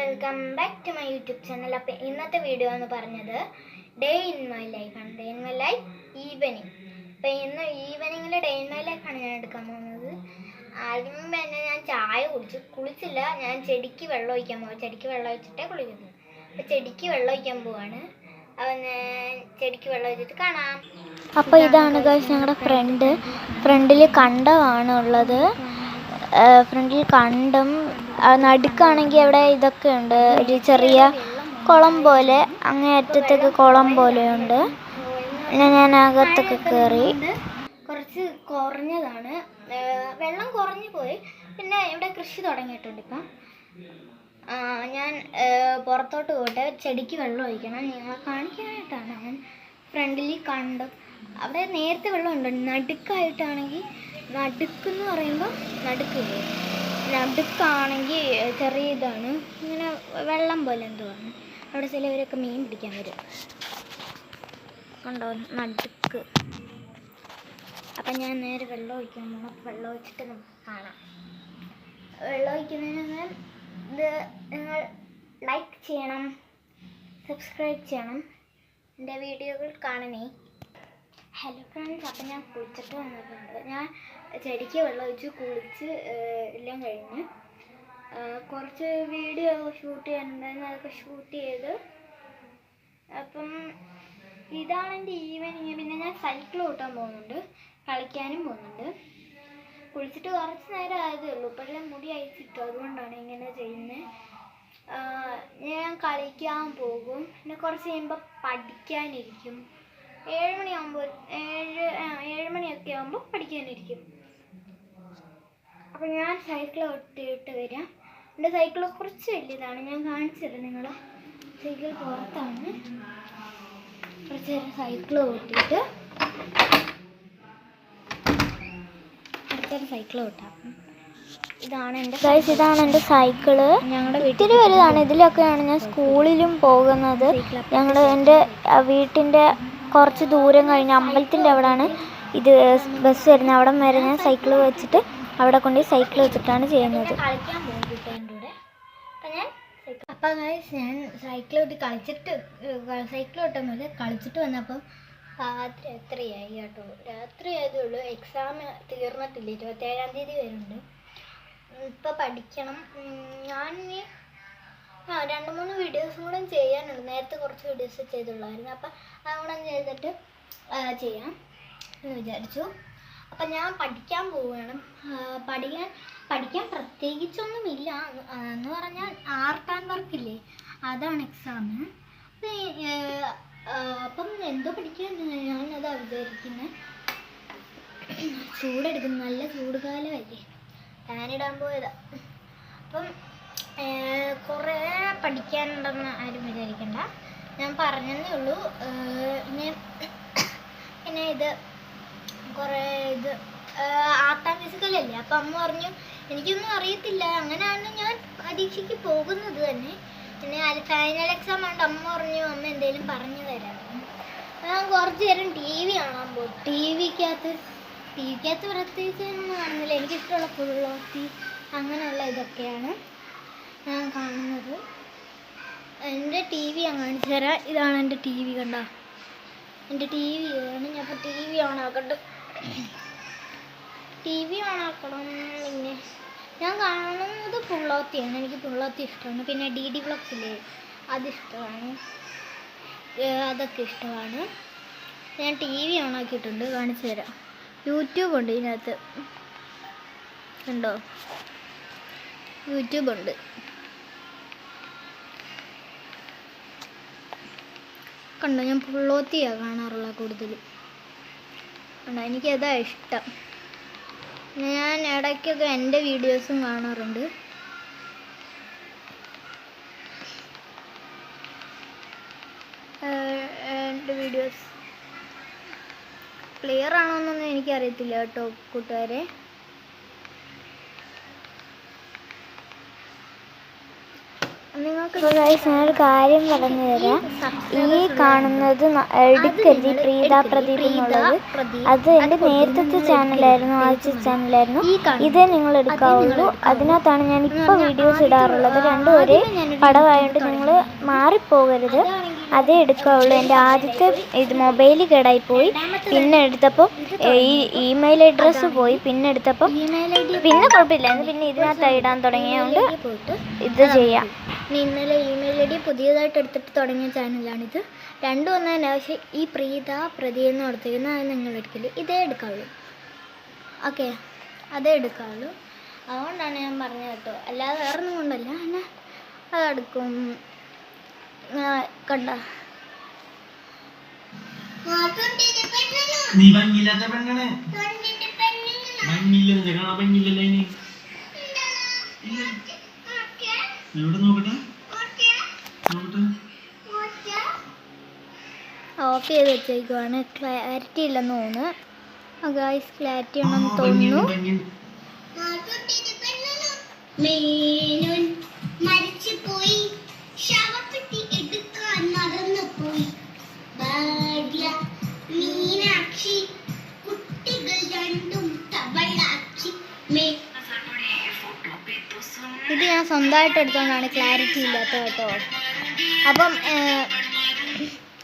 Welcome back to my YouTube channel. അപ്പോൾ ഇന്നത്തെ video എന്ന് പറഞ്ഞത് ഡേ ഇൻ മൈ ലൈഫാണ്. Day in my life evening. അപ്പോൾ ഇന്ന് ഈവനിങ്ങിൽ ഡേ ഇൻ മൈ ലൈഫാണ് ഞാൻ എടുക്കാൻ പോകുന്നത്. ആദ്യം തന്നെ ഞാൻ ചായ കുളിച്ചില്ല. ഞാൻ ചെടിക്ക് വെള്ളം ഒഴിക്കാൻ പോകും. ചെടിക്ക് വെള്ളം ഒഴിച്ചിട്ടേ കുളിക്കുന്നത്. അപ്പോൾ ചെടിക്ക് വെള്ളം ഒഴിക്കാൻ പോവാണ്. അപ്പോൾ ഞാൻ ചെടിക്ക് വെള്ളം ഒഴിച്ചിട്ട് കാണാം. അപ്പോൾ ഇതാണ് ഗൈസ് ഞങ്ങളുടെ ഫ്രണ്ടിൽ കണ്ടമാണ് ഉള്ളത്. ഫ്രണ്ടിൽ കണ്ടും നടുക്കാണെങ്കിൽ അവിടെ ഇതൊക്കെ ഉണ്ട്, ഒരു ചെറിയ കുളം പോലെ, അങ്ങേ അറ്റത്തൊക്കെ കുളം പോലെയുണ്ട്. പിന്നെ ഞാൻ അകത്തൊക്കെ കയറി. കുറച്ച് കുറഞ്ഞതാണ്, വെള്ളം കുറഞ്ഞു പോയി. പിന്നെ ഇവിടെ കൃഷി തുടങ്ങിയിട്ടുണ്ട്. ഇപ്പം ഞാൻ പുറത്തോട്ട് പോയിട്ട് ചെടിക്ക് വെള്ളം ഒഴിക്കണം, നിങ്ങളെ കാണിക്കാനായിട്ടാണ്. ഞാൻ ഫ്രണ്ടിൽ കണ്ടു അവിടെ നേരത്തെ വെള്ളം ഉണ്ട്. നടുക്കായിട്ടാണെങ്കിൽ, നടുക്കെന്ന് പറയുമ്പോൾ നടുക്കാണെങ്കിൽ ചെറിയ ഇതാണ്, ഇങ്ങനെ വെള്ളം പോലെ എന്തുവാണ്. അവിടെ ചിലവരൊക്കെ മീൻ പിടിക്കാൻ വരും. കണ്ടോ നടുക്ക്. അപ്പം ഞാൻ നേരെ വെള്ളം ഒഴിക്കാൻ പോകണം. വെള്ളം ഒഴിച്ചിട്ട് നമുക്ക് കാണാം. വെള്ളം ഒഴിക്കുന്നതിന് ഇത് നിങ്ങൾ ലൈക്ക് ചെയ്യണം, സബ്സ്ക്രൈബ് ചെയ്യണം, എൻ്റെ വീഡിയോകൾ കാണണേ. ഹലോ ഫ്രണ്ട്സ്, അപ്പം ഞാൻ കുളിച്ചിട്ട് വന്നിട്ടുണ്ട്. ഞാൻ ചെടിക്ക് വെള്ളം ഒഴിച്ച് കുളിച്ച് എല്ലാം കഴിഞ്ഞ് കുറച്ച് വീഡിയോ ഷൂട്ട് ചെയ്യാനുണ്ടായിരുന്നു, അതൊക്കെ ഷൂട്ട് ചെയ്ത്. അപ്പം ഇതാണ് എൻ്റെ ഈവനിങ്. പിന്നെ ഞാൻ സൈക്കിൾ ഓട്ടാൻ പോകുന്നുണ്ട്, കളിക്കാനും പോകുന്നുണ്ട്. കുളിച്ചിട്ട് കുറച്ച് നേരം ആയതേ ഉള്ളൂ. ഇപ്പോഴെല്ലാം മുടി അയച്ചിട്ടു, അതുകൊണ്ടാണ് ഇങ്ങനെ ചെയ്യുന്നത്. ഞാൻ കളിക്കാൻ പോകും. പിന്നെ കുറച്ച് കഴിയുമ്പോൾ പഠിക്കാനിരിക്കും. 7 മണിയൊക്കെ ആകുമ്പോൾ പഠിക്കാനിരിക്കും. അപ്പം ഞാൻ സൈക്കിൾ ഓട്ടിയിട്ട് വരാം. എൻ്റെ സൈക്കിൾ കുറച്ച് വലിയതാണ്, ഞാൻ കാണിച്ചത് നിങ്ങളെ. സൈക്കിൾ പുറത്താണ്. കുറച്ച് നേരം സൈക്കിൾ ഓട്ടിയിട്ട് അടുത്തൊരു സൈക്കിൾ ഓട്ടാം. ഇതാണ് എൻ്റെ സൈക്കിള്. ഞങ്ങളുടെ ഇത്തിരി വലുതാണ്. ഇതിലൊക്കെയാണ് ഞാൻ സ്കൂളിലും പോകുന്നത്. എൻ്റെ വീട്ടിൻ്റെ കുറച്ച് ദൂരം കഴിഞ്ഞ് അമ്പലത്തിൻ്റെ അവിടെയാണ് ഇത് ബസ് വരുന്നത്. അവിടം വരെ ഞാൻ സൈക്കിൾ വെച്ചിട്ട് അവിടെ കൊണ്ട് സൈക്കിൾ വെച്ചിട്ടാണ് ചെയ്യുന്നത്. കളിക്കാൻ പോകും കൂട്ടുകാരുടെ കൂടെ. അപ്പം ഞാൻ സൈക്കിൾ ഓട്ടി സൈക്കിൾ ഓട്ടാൻ പോലെ കളിച്ചിട്ട് വന്നപ്പോൾ രാത്രി എത്രയായി കേട്ടോ. രാത്രി ആയതേ ഉള്ളൂ. എക്സാം തീർന്നിട്ടില്ല, 27-ാം തീയതി വരുന്നുണ്ട്. ഇപ്പം പഠിക്കണം. ഞാൻ ഇനി 2-3 വീഡിയോസും കൂടെ ചെയ്യാനുണ്ട്. നേരത്തെ കുറച്ച് വീഡിയോസ് ചെയ്തുള്ളായിരുന്നു. അപ്പം അതുകൂടെ ചെയ്തിട്ട് ചെയ്യാം എന്ന് വിചാരിച്ചു. അപ്പം ഞാൻ പഠിക്കാൻ പോവുകയാണ്. പഠിക്കാൻ പ്രത്യേകിച്ചൊന്നുമില്ല. എന്ന് പറഞ്ഞാൽ ആർട്ട് ആൻഡ് വർക്കില്ലേ, അതാണ് എക്സാം. അപ്പം എന്തോ പഠിക്കാൻ ഞാനതാ വിചാരിക്കുന്നത്. ചൂടെടുക്കുന്നു, നല്ല ചൂടുകാലമല്ലേ. ഫാനിടാൻ പോയതാ. അപ്പം കുറേ പഠിക്കാനുണ്ടെന്ന് ആരും വിചാരിക്കണ്ട, ഞാൻ പറഞ്ഞതേ ഉള്ളൂ. പിന്നെ ഇത് കുറേ ആർട്ട് ആൻഡ് മ്യൂസിക്കലല്ലേ. അപ്പം അമ്മ പറഞ്ഞു എനിക്കൊന്നും അറിയത്തില്ല, അങ്ങനെയാണ് ഞാൻ പരീക്ഷയ്ക്ക് പോകുന്നത് തന്നെ. പിന്നെ ഫൈനൽ എക്സാം ആണ്ട് അമ്മ പറഞ്ഞു അമ്മ എന്തെങ്കിലും പറഞ്ഞു തരാം. ഞാൻ കുറച്ച് നേരം TV കാണാൻ പോകും. ടി വിക്കകത്ത് പ്രത്യേകിച്ചൊന്നും കാണുന്നില്ല. എനിക്കിഷ്ടമുള്ള ഫുള്ളോത്തി അങ്ങനെയുള്ള ഇതൊക്കെയാണ് ഞാൻ കാണുന്നത്. എൻ്റെ TV ഞാൻ കാണിച്ചു തരാം. ഇതാണ് എൻ്റെ TV, കണ്ടോ. എൻ്റെ TV ആണ്. ഞാൻ ഇപ്പോൾ TV ഓണാക്കട്ടെ. TV ഓണാക്കണം. പിന്നെ ഞാൻ കാണുന്നത് ഫുള്ളോത്തിയാണ്. എനിക്ക് ഫുള്ളോത്തി ഇഷ്ടമാണ്. പിന്നെ DD വ്ളോഗ്സ് ഇല്ലേ, അതിഷ്ടമാണ്. അതൊക്കെ ഇഷ്ടമാണ്. ഞാൻ TV ഓണാക്കിയിട്ടുണ്ട്, കാണിച്ചു തരാം. യൂട്യൂബ് ഉണ്ട് ഇതിനകത്ത്, ഉണ്ടോ? യൂട്യൂബ് ഉണ്ട്. കണ്ടോ, ഞാൻ ഫുള്ളോത്തിയാണ് കാണാറുള്ള കൂടുതലും. കണ്ടോ, എനിക്കതാ ഇഷ്ടം. ഞാൻ ഇടയ്ക്കൊക്കെ എൻ്റെ വീഡിയോസും കാണാറുണ്ട്. എൻ്റെ വീഡിയോസ് ക്ലിയർ ആണോന്നൊന്നും എനിക്കറിയത്തില്ല കേട്ടോ കൂട്ടുകാരെ. നിങ്ങൾക്ക് ഞാനൊരു കാര്യം പറഞ്ഞു തരാം. ഈ കാണുന്നത് എടുക്കരുത്, പ്രീത പ്രദീപ് എന്നുള്ളത്. അത് എൻ്റെ നേരത്തെ ചാനലായിരുന്നു, ആദ്യത്തെ ചാനലായിരുന്നു. ഇതേ നിങ്ങൾ എടുക്കാവുള്ളൂ. അതിനകത്താണ് ഞാൻ ഇപ്പോൾ വീഡിയോസ് ഇടാറുള്ളത്. രണ്ടും ഒരേ പടമായതുകൊണ്ട് നിങ്ങൾ മാറിപ്പോകരുത്, അതേ എടുക്കാവുള്ളൂ. എൻ്റെ ആദ്യത്തെ ഇത് മൊബൈൽ കേടായിപ്പോയി, പിന്നെ എടുത്തപ്പോൾ ഈ ഇമെയിൽ അഡ്രസ്സ് പോയി, പിന്നെ എടുത്തപ്പോൾ പിന്നെ കുഴപ്പമില്ലായിരുന്നു, പിന്നെ ഇതിനകത്ത് ഇടാൻ തുടങ്ങിയതുകൊണ്ട് ഇത് ചെയ്യാം. ഇന്നലെ ഇമെയിൽ ഐ ഡി പുതിയതായിട്ട് എടുത്തിട്ട് തുടങ്ങിയ ചാനലാണിത്. രണ്ടും ഒന്ന് തന്നെ. പക്ഷേ ഈ പ്രതി എന്ന് കൊടുത്തിരിക്കുന്നത് അത് നിങ്ങൾ എടുക്കില്ല, ഇതേ എടുക്കാവുള്ളൂ. ഓക്കെ, അതേ എടുക്കാവുള്ളൂ. അതുകൊണ്ടാണ് ഞാൻ പറഞ്ഞത് കേട്ടോ, അല്ലാതെ വേറെ ഒന്നും കൊണ്ടല്ല. പിന്നെ അതെടുക്കും. കണ്ട നീ ഭംഗിയില്ലാത്ത പെണ്ണാണ്. ഭംഗിയില്ല കാണാൻ ഭംഗിയില്ലല്ലോ ഇനി. എവിടെ നോക്കട്ടെ നോക്കട്ടെ. ഓഫ് ചെയ്ത് വെച്ചേക്കുവാണ്. ക്ലാരിറ്റി ഇല്ലെന്ന് തോന്നുന്നു. ഗായ്സ് ക്ലാരിറ്റി ഉണ്ടെന്ന് തോന്നുന്നു. മരിച്ചുപോയി, ശവപ്പെട്ടി എടുക്കാൻ മറന്നുപോയി. ഭാര്യ മീനാക്ഷി, കുട്ടികൾ രണ്ടും തവളാക്ഷി. ഇത് ഞാൻ സ്വന്തമായിട്ട് എടുത്തോണ്ടാണ് ക്ലാരിറ്റി ഇല്ലാത്തത് കേട്ടോ. അപ്പം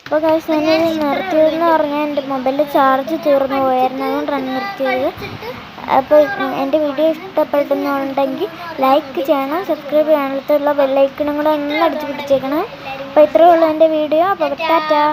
അപ്പോൾ ഗൈസ് ഞാൻ നിർത്തിയതെന്ന് പറഞ്ഞാൽ എൻ്റെ മൊബൈലിൽ ചാർജ് തീർന്നു പോയായിരുന്നു, അതുകൊണ്ടാണ് നിർത്തിയത്. അപ്പോൾ എൻ്റെ വീഡിയോ ഇഷ്ടപ്പെടുന്നുണ്ടെങ്കിൽ ലൈക്ക് ചെയ്യണം, സബ്സ്ക്രൈബ് ചെയ്യാനുള്ള ബെല്ലൈക്കണും കൂടെ ഒന്ന് അടിച്ചു പിടിച്ചേക്കണം. അപ്പോൾ ഇത്രയേ ഉള്ളൂ എൻ്റെ വീഡിയോ. അപ്പോൾ ടാറ്റാ.